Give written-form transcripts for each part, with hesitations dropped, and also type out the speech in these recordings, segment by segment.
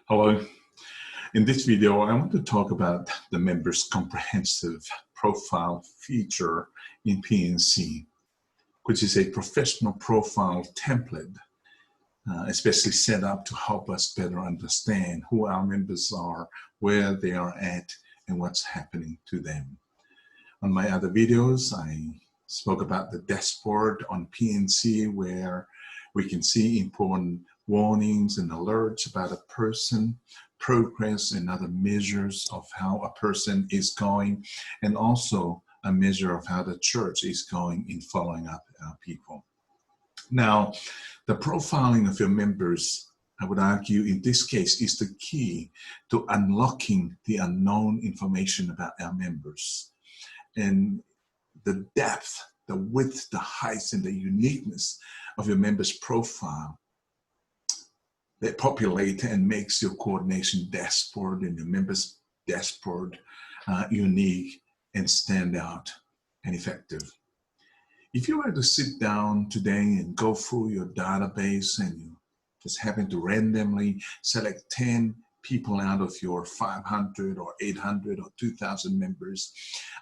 Hello. In this video, I want to talk about the member's comprehensive profile feature in PNC, which is a professional profile template, especially set up to help us better understand who our members are, where they are at, and what's happening to them. On my other videos, I spoke about the dashboard on PNC, where we can see important warnings and alerts about a person, progress, and other measures of how a person is going, and also a measure of how the church is going in following up our people. Now, the profiling of your members, I would argue in this case, is the key to unlocking the unknown information about our members. And the depth, the width, the height, and the uniqueness of your members' profile that populate and makes your coordination dashboard and your members' dashboard unique and stand out and effective. If you were to sit down today and go through your database and you just happen to randomly select 10 people out of your 500 or 800 or 2,000 members,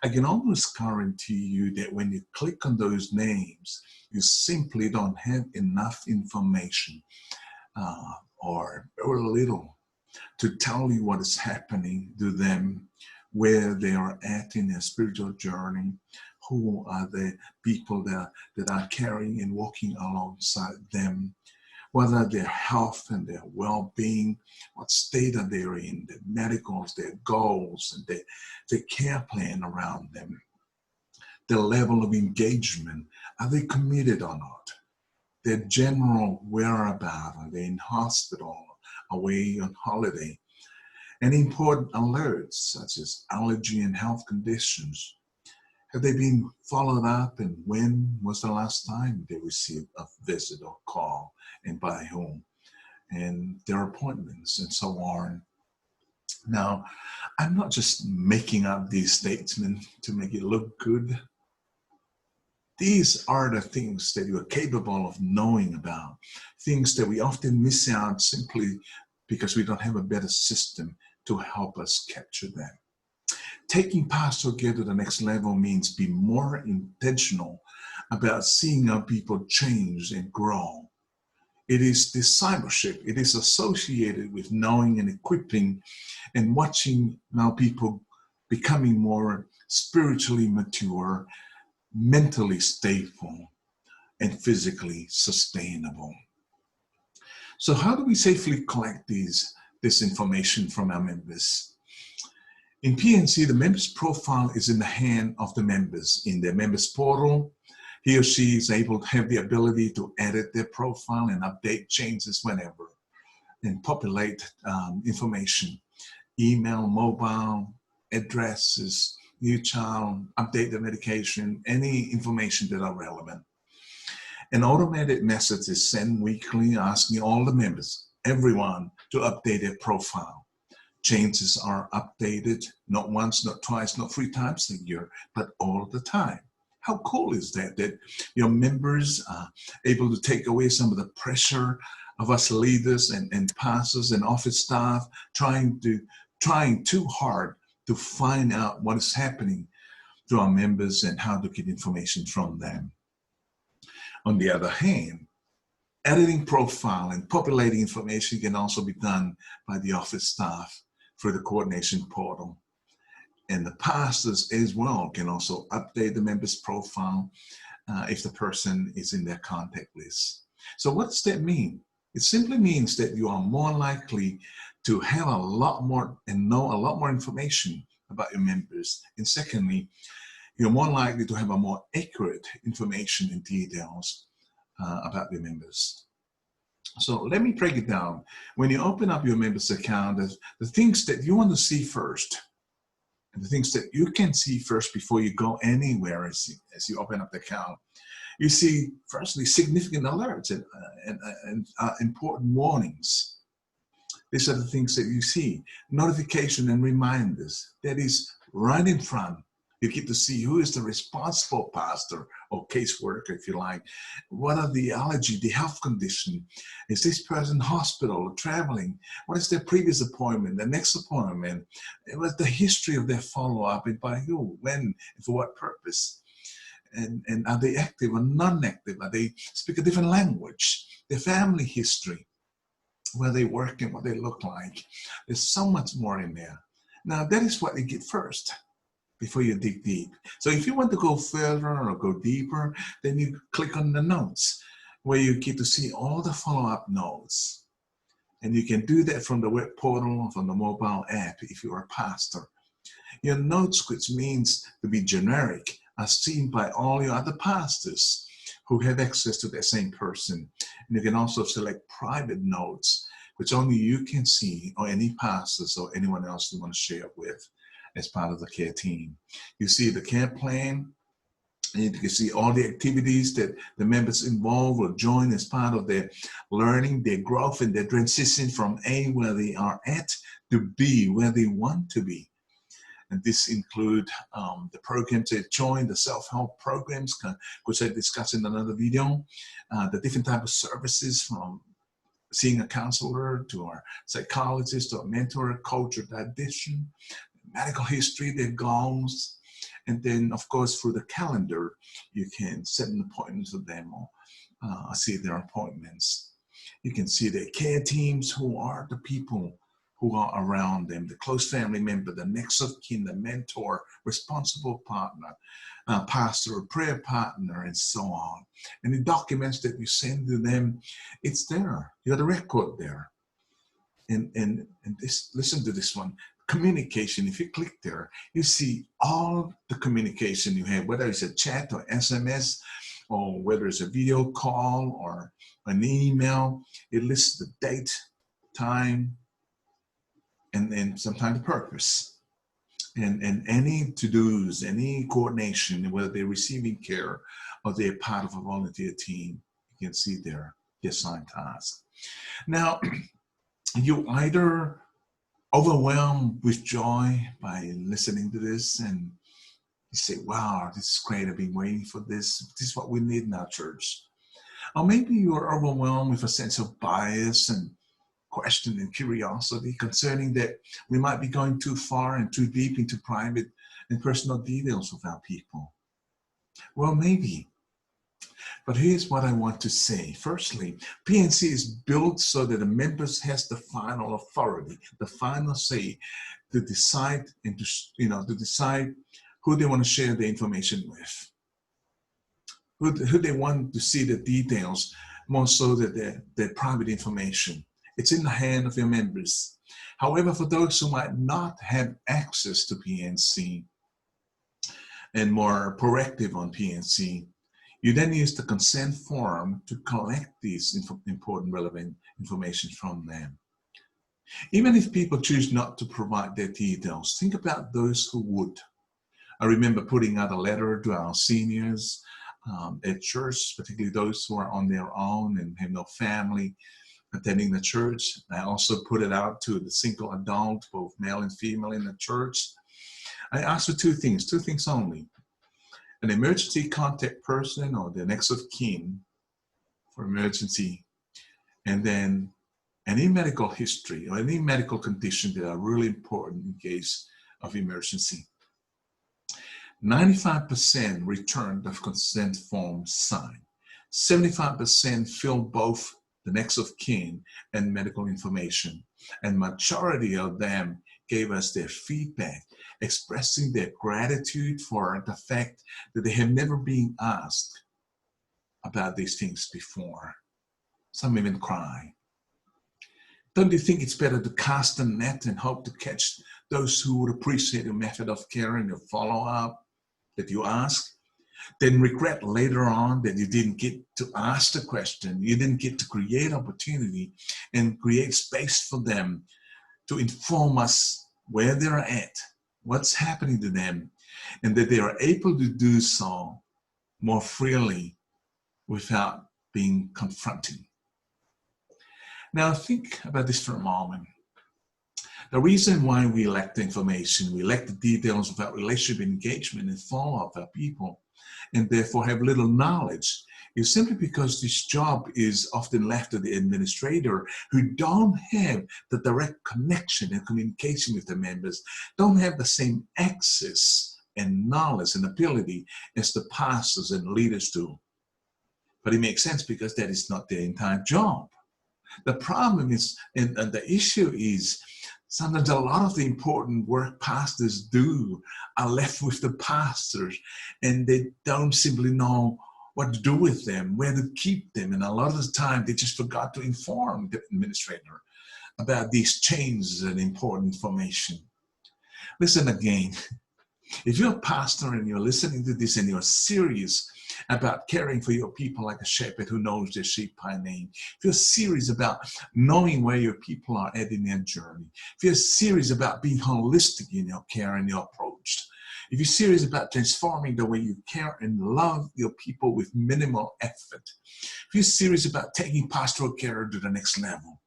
I can almost guarantee you that when you click on those names, you simply don't have enough information or little to tell you what is happening to them, where they are at in their spiritual journey, who are the people that are carrying and walking alongside them, whether their health and their well-being, what state are they in, their medicals, their goals, and their care plan around them, the level of engagement, are they committed or not, their general whereabouts, are they in hospital, away on holiday, and important alerts such as allergy and health conditions. Have they been followed up, and when was the last time they received a visit or call, and by whom, and their appointments, and so on. Now, I'm not just making up these statements to make it look good. These are the things that you are capable of knowing about, things that we often miss out simply because we don't have a better system to help us capture them. Taking pastoral care to the next level means be more intentional about seeing our people change and grow. It is discipleship. It is associated with knowing and equipping and watching our people becoming more spiritually mature, mentally stable, and physically sustainable. So how do we safely collect this information from our members? In PNC, the member's profile is in the hand of the members. In their members portal, he or she is able to have the ability to edit their profile and update changes whenever, and populate information, email, mobile, addresses, new child, update the medication, any information that are relevant. An automated message is sent weekly asking all the members, everyone, to update their profile. Changes are updated, not once, not twice, not 3 times a year, but all the time. How cool is that your members are able to take away some of the pressure of us leaders and pastors and office staff trying too hard to find out what is happening to our members and how to get information from them. On the other hand, editing profile and populating information can also be done by the office staff through the coordination portal. And the pastors as well can also update the member's profile if the person is in their contact list. So what does that mean? It simply means that you are more likely to have a lot more and know a lot more information about your members. And secondly, you're more likely to have a more accurate information and details about your members. So let me break it down. When you open up your members account, the things that you want to see first, and the things that you can see first before you go anywhere as you open up the account, you see, firstly, significant alerts and important warnings. These are the things that you see. Notification and reminders. That is right in front You get to see who is the responsible pastor or caseworker, if you like. What are the allergy, the health condition? Is this person hospital or traveling? What is their previous appointment, the next appointment? What's the history of their follow-up, and by who, when, and for what purpose? And are they active or non-active? Are they speak a different language? Their family history, where they work and what they look like. There's so much more in there. Now, that is what you get first before you dig deep. So if you want to go further or go deeper, then you click on the notes, where you get to see all the follow-up notes. And you can do that from the web portal, from the mobile app, if you're a pastor. Your notes, which means to be generic, are seen by all your other pastors who have access to that same person. And you can also select private notes, which only you can see, or any pastors or anyone else you want to share with as part of the care team. You see the care plan, and you can see all the activities that the members involved will join as part of their learning, their growth, and their transition from A, where they are at, to B, where they want to be. And this include the programs they join, the self-help programs, which I discussed in another video, the different type of services, from seeing a counselor to our psychologist or mentor, coach, or dietitian, medical history, their goals, and then of course through the calendar you can set an appointment for them or see their appointments. You can see their care teams, who are the people who are around them, the close family member, the next of kin, the mentor, responsible partner, pastor, prayer partner, and so on. And the documents that you send to them, it's there. You got a record there. And this, listen to this one. Communication, if you click there, you see all the communication you have, whether it's a chat or SMS, or whether it's a video call or an email. It lists the date, time, and then sometimes the purpose. And any to-dos, any coordination, whether they're receiving care or they're part of a volunteer team, you can see their assigned task. Now, you either overwhelmed with joy by listening to this, and you say, wow, this is great, I've been waiting for this. This is what we need in our church. Or maybe you're overwhelmed with a sense of bias and question and curiosity concerning that we might be going too far and too deep into private and personal details of our people. Well, maybe. But here's what I want to say. Firstly, PNC is built so that the members has the final authority, the final say to decide and to decide who they want to share the information with, who they want to see the details, more so that their private information. It's in the hand of your members. However, for those who might not have access to PNC and more proactive on PNC, you then use the consent form to collect these important, relevant information from them. Even if people choose not to provide their details, think about those who would. I remember putting out a letter to our seniors at church, particularly those who are on their own and have no family attending the church. I also put it out to the single adult, both male and female in the church. I asked for two things only. An emergency contact person or the next of kin for emergency, and then any medical history or any medical condition that are really important in case of emergency. 95% returned the consent form signed. 75% filled both the next of kin and medical information. And majority of them gave us their feedback, expressing their gratitude for the fact that they have never been asked about these things before. Some even cry. Don't you think it's better to cast a net and hope to catch those who would appreciate your method of care and your follow-up that you ask, then regret later on that you didn't get to ask the question, you didn't get to create opportunity and create space for them to inform us where they're at, what's happening to them, and that they are able to do so more freely without being confronting. Now think about this for a moment. The reason why we lack the information, we lack the details about relationship engagement and follow-up of our people, and therefore have little knowledge, is simply because this job is often left to the administrator, who don't have the direct connection and communication with the members, don't have the same access and knowledge and ability as the pastors and leaders do. But it makes sense because that is not their entire job. The problem is, and the issue is, sometimes a lot of the important work pastors do are left with the pastors, and they don't simply know what to do with them, where to keep them. And a lot of the time, they just forgot to inform the administrator about these changes and important information. Listen again. If you're a pastor and you're listening to this and you're serious about caring for your people like a shepherd who knows their sheep by name, if you're serious about knowing where your people are at in their journey, if you're serious about being holistic in your care and your approach, if you're serious about transforming the way you care and love your people with minimal effort, if you're serious about taking pastoral care to the next level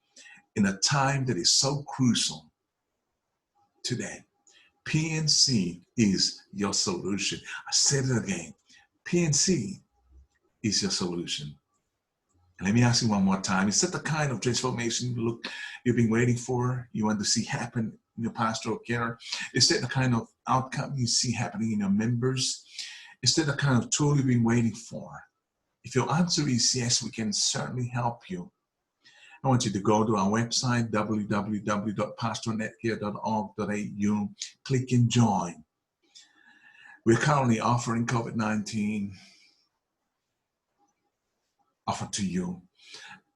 in a time that is so crucial today, PNC is your solution. I said it again. PNC is your solution. And let me ask you one more time. Is that the kind of transformation you've been waiting for, you want to see happen in your pastoral care? Is that the kind of outcome you see happening in your members? Is that the kind of tool you've been waiting for? If your answer is yes, we can certainly help you. I want you to go to our website, www.pastoralnetcare.org.au, click and join. We're currently offering COVID-19 offer to you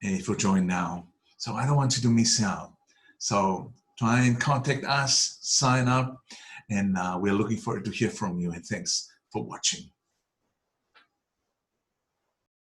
if you join now. So I don't want you to miss out. So try and contact us, sign up, and we're looking forward to hear from you. And thanks for watching.